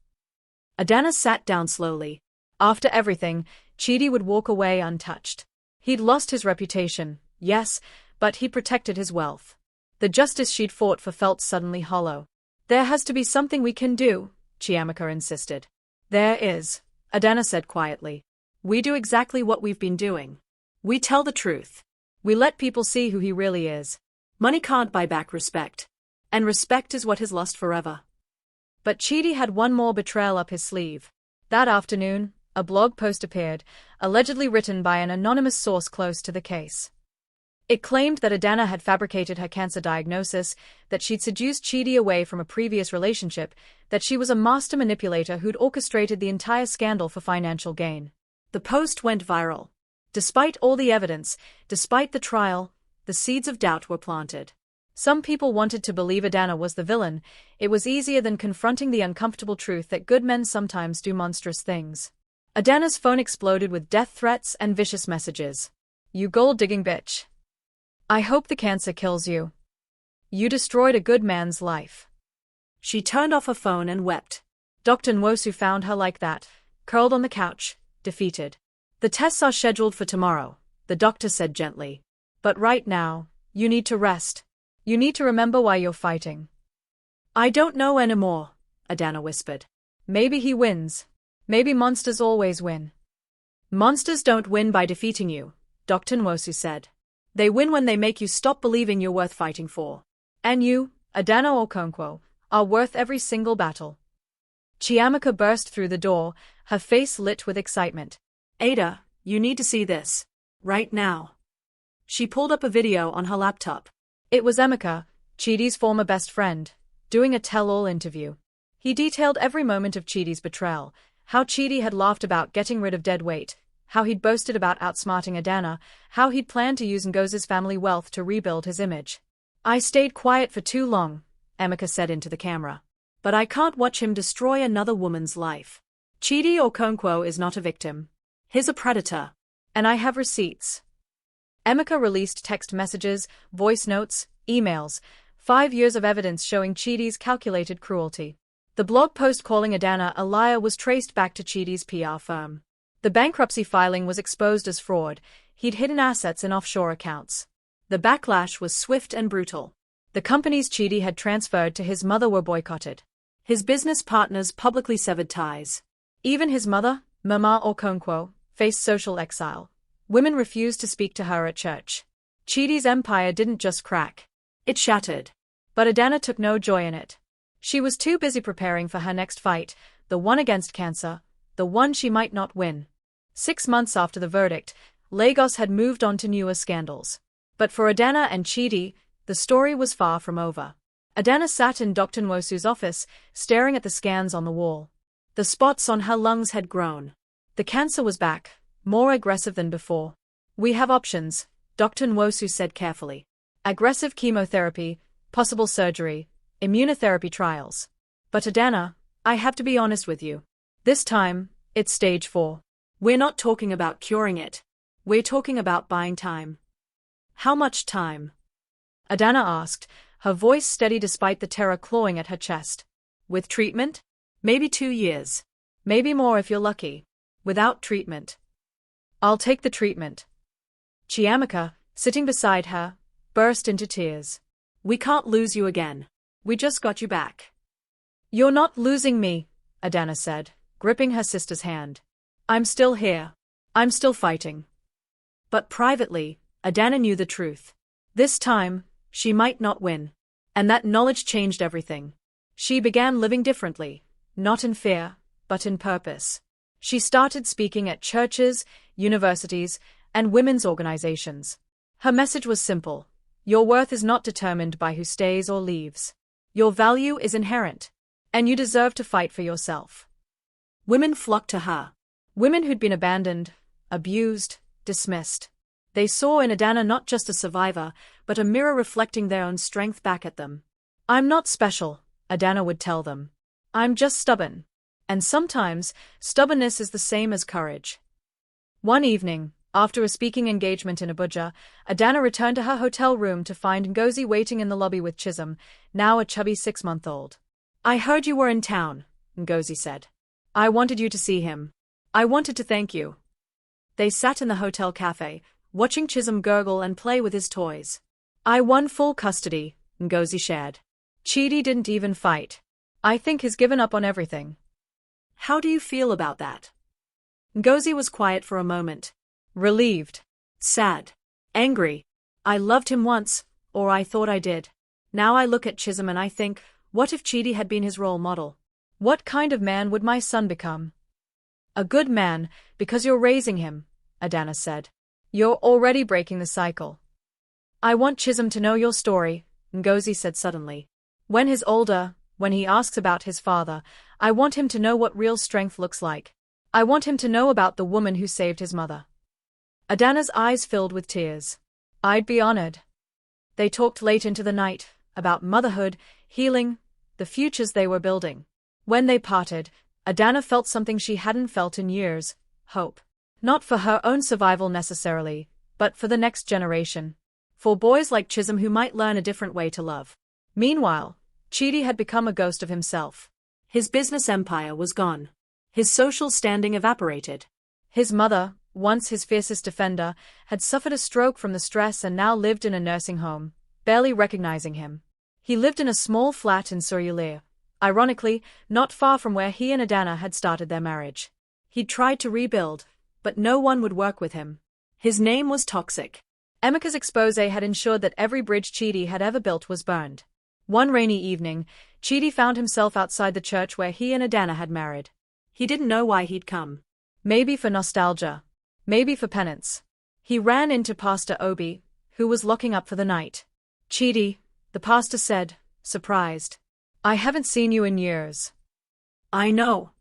Adanna sat down slowly. After everything, Chidi would walk away untouched. He'd lost his reputation, yes, but he protected his wealth. The justice she'd fought for felt suddenly hollow. There has to be something we can do, Chiamaka insisted. There is, Adanna said quietly. We do exactly what we've been doing. We tell the truth. We let people see who he really is. Money can't buy back respect. And respect is what is lost forever. But Chidi had one more betrayal up his sleeve. That afternoon, a blog post appeared, allegedly written by an anonymous source close to the case. It claimed that Adanna had fabricated her cancer diagnosis, that she'd seduced Chidi away from a previous relationship, that she was a master manipulator who'd orchestrated the entire scandal for financial gain. The post went viral. Despite all the evidence, despite the trial, the seeds of doubt were planted. Some people wanted to believe Adanna was the villain. It was easier than confronting the uncomfortable truth that good men sometimes do monstrous things. Adanna's phone exploded with death threats and vicious messages. You gold-digging bitch. I hope the cancer kills you. You destroyed a good man's life. She turned off her phone and wept. Dr. Nwosu found her like that, curled on the couch, defeated. The tests are scheduled for tomorrow, the doctor said gently. But right now, you need to rest. You need to remember why you're fighting. I don't know anymore, Adanna whispered. Maybe he wins. Maybe monsters always win. Monsters don't win by defeating you, Dr. Nwosu said. They win when they make you stop believing you're worth fighting for. And you, Adanna Okonkwo, are worth every single battle. Chiamaka burst through the door, her face lit with excitement. Ada, you need to see this. Right now. She pulled up a video on her laptop. It was Emeka, Chidi's former best friend, doing a tell-all interview. He detailed every moment of Chidi's betrayal, how Chidi had laughed about getting rid of dead weight, how he'd boasted about outsmarting Adanna, how he'd planned to use Ngozi's family wealth to rebuild his image. "I stayed quiet for too long," Emeka said into the camera. "But I can't watch him destroy another woman's life. Chidi Okonkwo is not a victim. He's a predator. And I have receipts." Emeka released text messages, voice notes, emails, 5 years of evidence showing Chidi's calculated cruelty. The blog post calling Adanna a liar was traced back to Chidi's PR firm. The bankruptcy filing was exposed as fraud. He'd hidden assets in offshore accounts. The backlash was swift and brutal. The companies Chidi had transferred to his mother were boycotted. His business partners publicly severed ties. Even his mother, Mama Okonkwo, faced social exile. Women refused to speak to her at church. Chidi's empire didn't just crack. It shattered. But Adanna took no joy in it. She was too busy preparing for her next fight, the one against cancer, the one she might not win. 6 months after the verdict, Lagos had moved on to newer scandals. But for Adanna and Chidi, the story was far from over. Adanna sat in Dr. Nwosu's office, staring at the scans on the wall. The spots on her lungs had grown. The cancer was back, more aggressive than before. "We have options," Dr. Nwosu said carefully. "Aggressive chemotherapy, possible surgery, immunotherapy trials. But Adanna, I have to be honest with you. This time, it's stage 4. We're not talking about curing it. We're talking about buying time." "How much time?" Adanna asked, her voice steady despite the terror clawing at her chest. "With treatment? Maybe 2 years. Maybe more if you're lucky. Without treatment." "I'll take the treatment." Chiamaka, sitting beside her, burst into tears. "We can't lose you again. We just got you back." "You're not losing me," Adanna said, gripping her sister's hand. "I'm still here. I'm still fighting." But privately, Adanna knew the truth. This time, she might not win. And that knowledge changed everything. She began living differently, not in fear, but in purpose. She started speaking at churches, universities, and women's organizations. Her message was simple. Your worth is not determined by who stays or leaves. Your value is inherent, and you deserve to fight for yourself. Women flocked to her. Women who'd been abandoned, abused, dismissed. They saw in Adanna not just a survivor, but a mirror reflecting their own strength back at them. "I'm not special," Adanna would tell them. "I'm just stubborn. And sometimes, stubbornness is the same as courage." One evening, after a speaking engagement in Abuja, Adanna returned to her hotel room to find Ngozi waiting in the lobby with Chisholm, now a chubby 6-month-old. "I heard you were in town," Ngozi said. "I wanted you to see him. I wanted to thank you." They sat in the hotel cafe, watching Chisholm gurgle and play with his toys. "I won full custody," Ngozi shared. "Chidi didn't even fight. I think he's given up on everything." "How do you feel about that?" Ngozi was quiet for a moment. Relieved. Sad. Angry. "I loved him once, or I thought I did. Now I look at Chisholm and I think, what if Chidi had been his role model? What kind of man would my son become?" "A good man, because you're raising him," Adanna said. "You're already breaking the cycle." "I want Chisholm to know your story," Ngozi said suddenly. "When he's older, when he asks about his father, I want him to know what real strength looks like. I want him to know about the woman who saved his mother." Adanna's eyes filled with tears. "I'd be honored." They talked late into the night, about motherhood, healing, the futures they were building. When they parted, Adanna felt something she hadn't felt in years, hope. Not for her own survival necessarily, but for the next generation. For boys like Chisholm who might learn a different way to love. Meanwhile, Chidi had become a ghost of himself. His business empire was gone. His social standing evaporated. His mother, once his fiercest defender, had suffered a stroke from the stress and now lived in a nursing home, barely recognizing him. He lived in a small flat in Surulere, ironically, not far from where he and Adanna had started their marriage. He'd tried to rebuild, but no one would work with him. His name was toxic. Emeka's expose had ensured that every bridge Chidi had ever built was burned. One rainy evening, Chidi found himself outside the church where he and Adanna had married. He didn't know why he'd come. Maybe for nostalgia. Maybe for penance. He ran into Pastor Obi, who was locking up for the night. "Chidi," the pastor said, surprised. "I haven't seen you in years." "I know."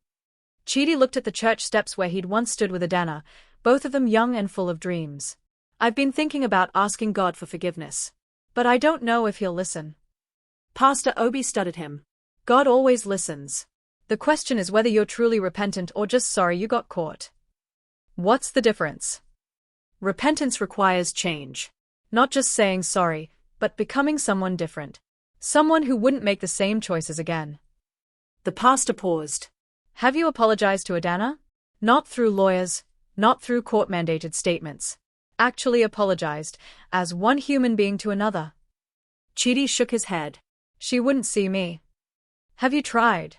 Chidi looked at the church steps where he'd once stood with Adanna, both of them young and full of dreams. I've been thinking about asking God for forgiveness. But I don't know if he'll listen. Pastor Obi stuttered him. God always listens. The question is whether you're truly repentant or just sorry you got caught. What's the difference? Repentance requires change. Not just saying sorry, but becoming someone different. Someone who wouldn't make the same choices again. The pastor paused. Have you apologized to Adanna? Not through lawyers, not through court-mandated statements. Actually apologized, as one human being to another. Chidi shook his head. She wouldn't see me. Have you tried?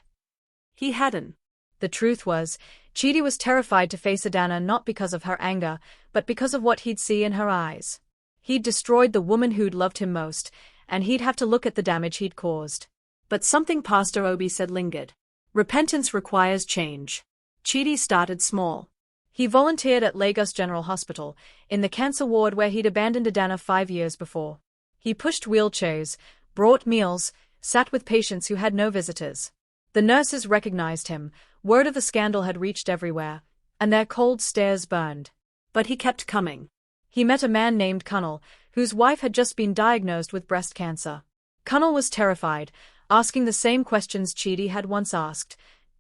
He hadn't. The truth was, Chidi was terrified to face Adanna not because of her anger, but because of what he'd see in her eyes. He'd destroyed the woman who'd loved him most, and he'd have to look at the damage he'd caused. But something Pastor Obi said lingered. Repentance requires change. Chidi started small. He volunteered at Lagos General Hospital, in the cancer ward where he'd abandoned Adanna 5 years before. He pushed wheelchairs, brought meals, sat with patients who had no visitors. The nurses recognized him, word of the scandal had reached everywhere, and their cold stares burned. But he kept coming. He met a man named Kunal, whose wife had just been diagnosed with breast cancer. Kunal was terrified, asking the same questions Chidi had once asked.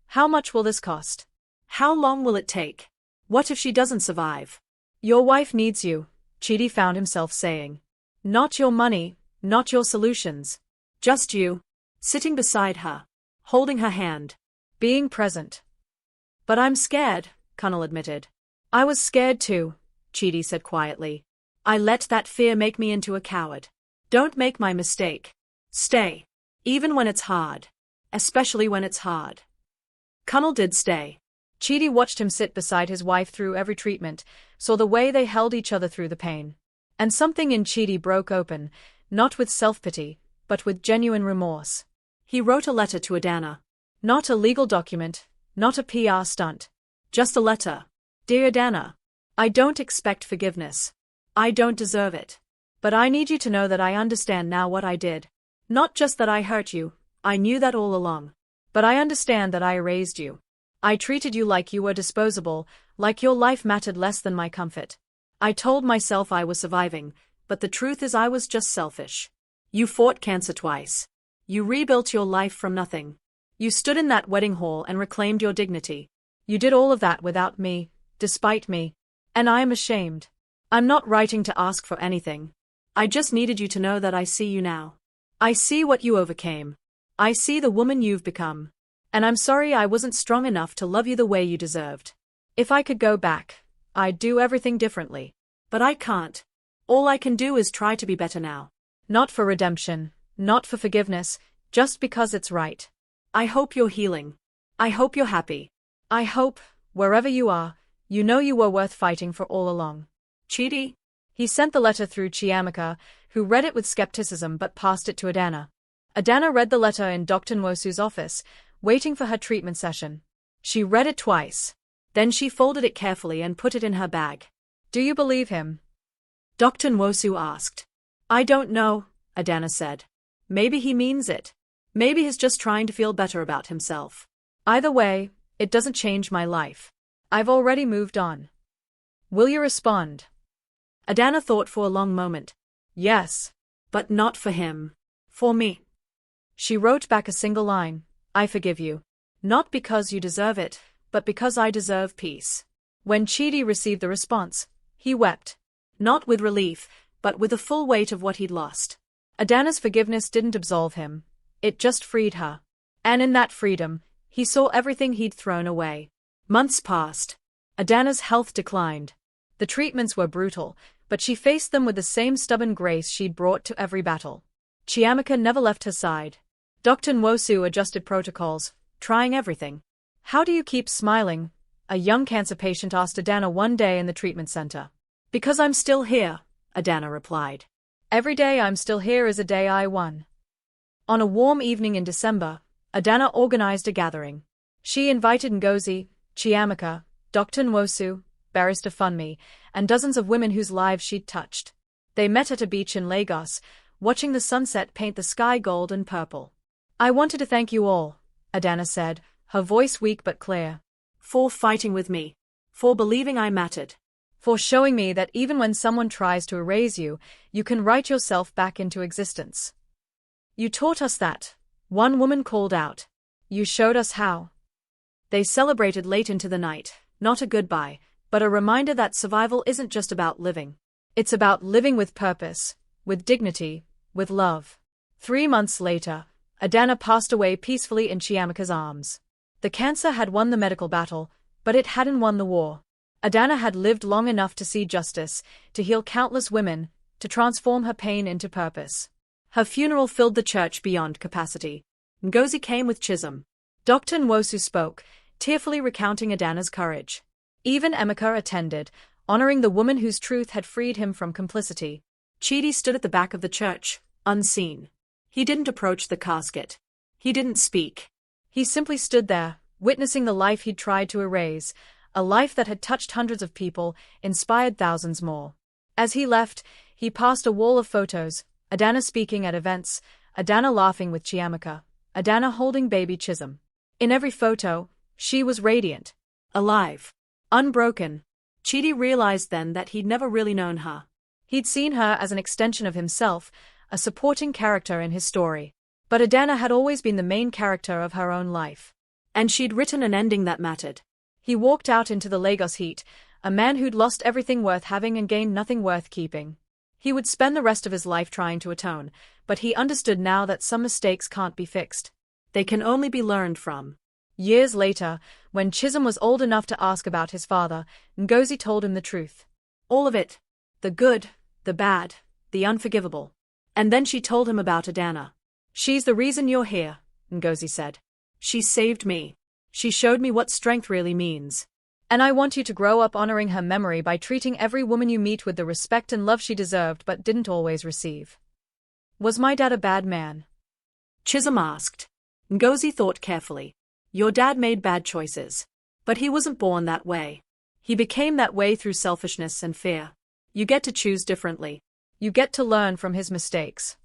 How much will this cost? How long will it take? What if she doesn't survive? Your wife needs you, Chidi found himself saying. Not your money, not your solutions. Just you, sitting beside her, holding her hand, being present. But I'm scared, Kunal admitted. I was scared too, Chidi said quietly. I let that fear make me into a coward. Don't make my mistake. Stay. Even when it's hard. Especially when it's hard. Kunal did stay. Chidi watched him sit beside his wife through every treatment, saw the way they held each other through the pain. And something in Chidi broke open, not with self-pity, but with genuine remorse. He wrote a letter to Adanna. Not a legal document, not a PR stunt. Just a letter. Dear Adanna, I don't expect forgiveness. I don't deserve it. But I need you to know that I understand now what I did. Not just that I hurt you, I knew that all along. But I understand that I erased you. I treated you like you were disposable, like your life mattered less than my comfort. I told myself I was surviving, but the truth is I was just selfish. You fought cancer twice. You rebuilt your life from nothing. You stood in that wedding hall and reclaimed your dignity. You did all of that without me, despite me. And I am ashamed. I'm not writing to ask for anything. I just needed you to know that I see you now. I see what you overcame. I see the woman you've become. And I'm sorry I wasn't strong enough to love you the way you deserved. If I could go back, I'd do everything differently. But I can't. All I can do is try to be better now. Not for redemption, not for forgiveness, just because it's right. I hope you're healing. I hope you're happy. I hope, wherever you are, you know you were worth fighting for all along. Chidi? He sent the letter through Chiamaka, who read it with skepticism but passed it to Adanna. Adanna read the letter in Dr. Nwosu's office, waiting for her treatment session. She read it twice. Then she folded it carefully and put it in her bag. Do you believe him? Dr. Nwosu asked. I don't know, Adanna said. Maybe he means it. Maybe he's just trying to feel better about himself. Either way, it doesn't change my life. I've already moved on. Will you respond? Adanna thought for a long moment. Yes. But not for him. For me. She wrote back a single line. I forgive you. Not because you deserve it, but because I deserve peace. When Chidi received the response, he wept. Not with relief, but with the full weight of what he'd lost. Adanna's forgiveness didn't absolve him. It just freed her. And in that freedom, he saw everything he'd thrown away. Months passed. Adanna's health declined. The treatments were brutal, but she faced them with the same stubborn grace she'd brought to every battle. Chiamaka never left her side. Dr. Nwosu adjusted protocols, trying everything. How do you keep smiling? A young cancer patient asked Adanna one day in the treatment center. Because I'm still here, Adanna replied. Every day I'm still here is a day I won. On a warm evening in December, Adanna organized a gathering. She invited Ngozi, Chiamaka, Dr. Nwosu, Barrister Funmi, and dozens of women whose lives she'd touched. They met at a beach in Lagos, watching the sunset paint the sky gold and purple. I wanted to thank you all, Adanna said, her voice weak but clear. For fighting with me. For believing I mattered. for showing me that even when someone tries to erase you, you can write yourself back into existence. You taught us that, one woman called out. You showed us how. They celebrated late into the night, not a goodbye, but a reminder that survival isn't just about living. It's about living with purpose, with dignity, with love. 3 months later, Adanna passed away peacefully in Chiamaka's arms. The cancer had won the medical battle, but it hadn't won the war. Adanna had lived long enough to see justice, to heal countless women, to transform her pain into purpose. Her funeral filled the church beyond capacity. Ngozi came with Chisholm. Dr. Nwosu spoke, tearfully recounting Adanna's courage. Even Emeka attended, honoring the woman whose truth had freed him from complicity. Chidi stood at the back of the church, unseen. He didn't approach the casket. He didn't speak. He simply stood there, witnessing the life he'd tried to erase, a life that had touched hundreds of people, inspired thousands more. As he left, he passed a wall of photos, Adanna speaking at events, Adanna laughing with Chiamaka, Adanna holding baby Chisholm. In every photo, she was radiant, alive, unbroken. Chidi realized then that he'd never really known her. He'd seen her as an extension of himself, a supporting character in his story. But Adanna had always been the main character of her own life. And she'd written an ending that mattered. He walked out into the Lagos heat, a man who'd lost everything worth having and gained nothing worth keeping. He would spend the rest of his life trying to atone, but he understood now that some mistakes can't be fixed. They can only be learned from. Years later, when Chisholm was old enough to ask about his father, Ngozi told him the truth. All of it. The good, the bad, the unforgivable. And then she told him about Adanna. She's the reason you're here, Ngozi said. She saved me. She showed me what strength really means. And I want you to grow up honoring her memory by treating every woman you meet with the respect and love she deserved but didn't always receive. Was my dad a bad man? Chisholm asked. Ngozi thought carefully. Your dad made bad choices. But he wasn't born that way. He became that way through selfishness and fear. You get to choose differently. You get to learn from his mistakes.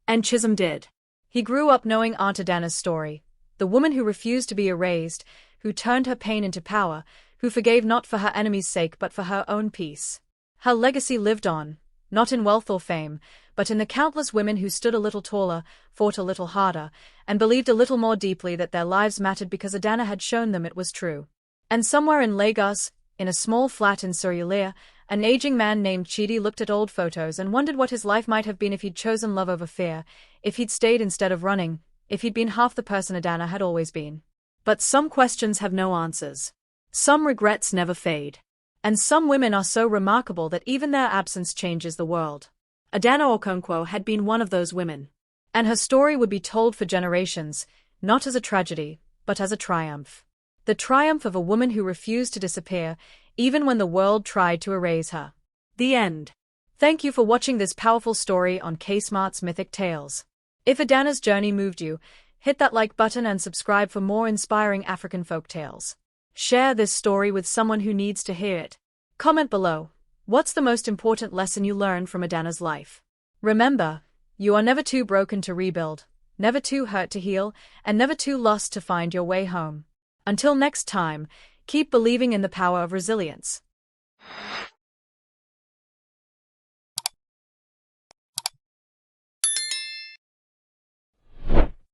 And Chisholm did. He grew up knowing Aunt Adanna's story, the woman who refused to be erased, who turned her pain into power, who forgave not for her enemy's sake but for her own peace. Her legacy lived on, not in wealth or fame, but in the countless women who stood a little taller, fought a little harder, and believed a little more deeply that their lives mattered because Adanna had shown them it was true. And somewhere in Lagos, in a small flat in Surulere, an aging man named Chidi looked at old photos and wondered what his life might have been if he'd chosen love over fear, if he'd stayed instead of running, if he'd been half the person Adanna had always been. But some questions have no answers. Some regrets never fade. And some women are so remarkable that even their absence changes the world. Adanna Okonkwo had been one of those women. And her story would be told for generations, not as a tragedy, but as a triumph. The triumph of a woman who refused to disappear, even when the world tried to erase her. The end. Thank you for watching this powerful story on K-Smart's Mythic Tales. If Adanna's journey moved you, hit that like button and subscribe for more inspiring African folk tales. Share this story with someone who needs to hear it. Comment below, what's the most important lesson you learned from Adanna's life? Remember, you are never too broken to rebuild, never too hurt to heal, and never too lost to find your way home. Until next time, keep believing in the power of resilience.